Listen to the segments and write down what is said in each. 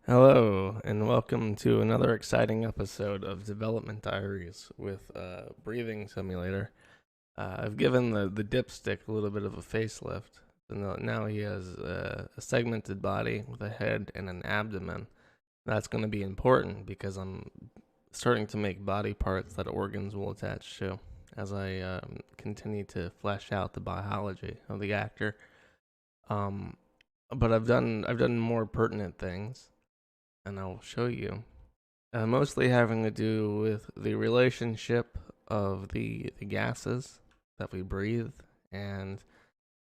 Hello, and welcome to another exciting episode of Development Diaries with Breathing Simulator. I've given the dipstick a little bit of a facelift. So now he has a segmented body with a head and an abdomen. That's going to be important because I'm starting to make body parts that organs will attach to as I continue to flesh out the biology of the actor. Um, but I've done more pertinent things, and I'll show you. Mostly having to do with the relationship of the gases that we breathe and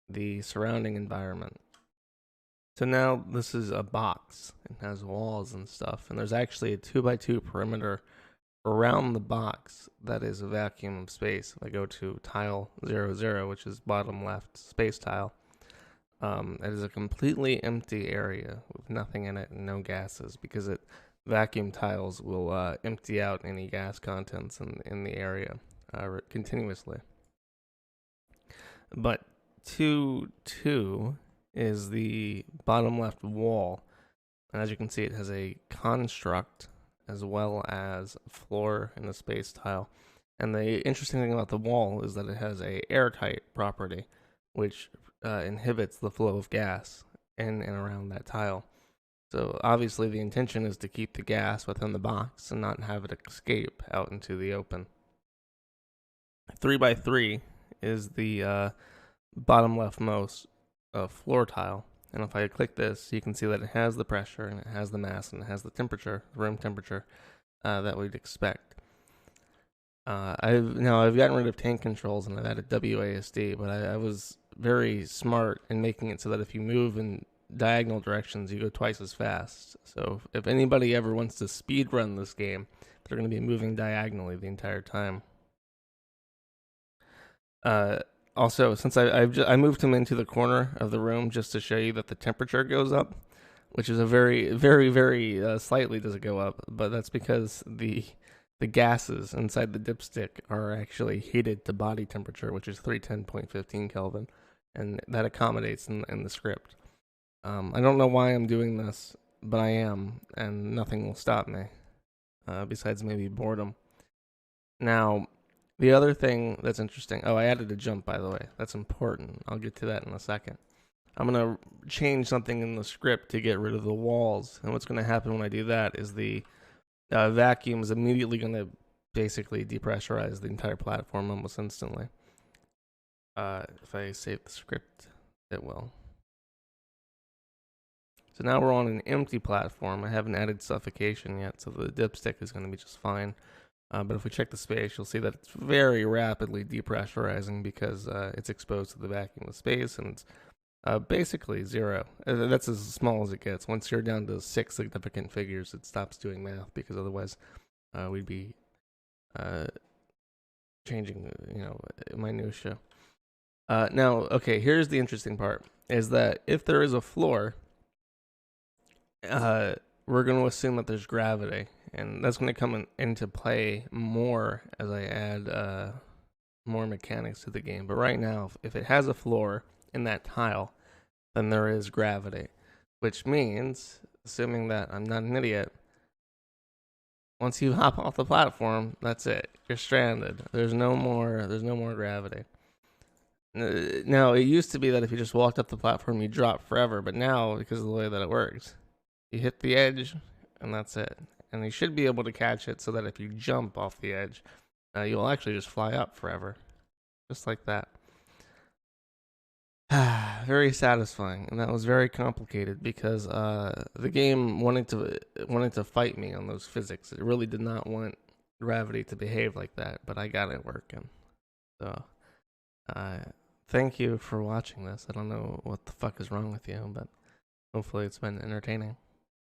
the surrounding environment. So now this is a box. It has walls and stuff, and there's actually a 2x2 perimeter around the box that is a vacuum of space. If I go to tile 00, which is bottom left space tile, it is a completely empty area with nothing in it and no gases because vacuum tiles will empty out any gas contents in the area continuously. But 2 is the bottom left wall, and as you can see, it has a construct as well as a floor and a space tile. And the interesting thing about the wall is that it has a airtight property, which inhibits the flow of gas in and around that tile. So obviously the intention is to keep the gas within the box and not have it escape out into the open. 3x3 is the bottom leftmost floor tile. And if I click this, you can see that it has the pressure and it has the mass and it has the temperature, room temperature that we'd expect. I've gotten rid of tank controls and I've added WASD, but I was very smart in making it so that if you move in diagonal directions, you go twice as fast. So if anybody ever wants to speed run this game, they're going to be moving diagonally the entire time. Also, since I moved him into the corner of the room just to show you that the temperature goes up, which is a very, very, very slightly does it go up, but that's because the gases inside the dipstick are actually heated to body temperature, which is 310.15 Kelvin, and that accommodates in the script. I don't know why I'm doing this, but I am, and nothing will stop me, besides maybe boredom. Now, the other thing that's interesting, I added a jump, by the way. That's important. I'll get to that in a second. I'm going to change something in the script to get rid of the walls, and what's going to happen when I do that is the vacuum is immediately going to basically depressurize the entire platform almost instantly. If I save the script, it will. So now we're on an empty platform. I haven't added suffocation yet, so the dipstick is going to be just fine. But if we check the space, you'll see that it's very rapidly depressurizing because it's exposed to the vacuum of space, and it's basically zero. That's as small as it gets. Once you're down to 6 significant figures, it stops doing math because otherwise we'd be changing, minutia. Now, okay, here's the interesting part: is that if there is a floor, we're going to assume that there's gravity, and that's going to come into play more as I add more mechanics to the game. But right now, if it has a floor in that tile, then there is gravity, which means, assuming that I'm not an idiot, once you hop off the platform, that's it. You're stranded. There's no more gravity. Now, it used to be that if you just walked up the platform, you drop forever, but now, because of the way that it works, you hit the edge, and that's it. And you should be able to catch it so that if you jump off the edge, you'll actually just fly up forever. Just like that. Very satisfying, and that was very complicated because the game wanted to fight me on those physics. It really did not want gravity to behave like that, but I got it working. So, thank you for watching this. I don't know what the fuck is wrong with you, but hopefully it's been entertaining.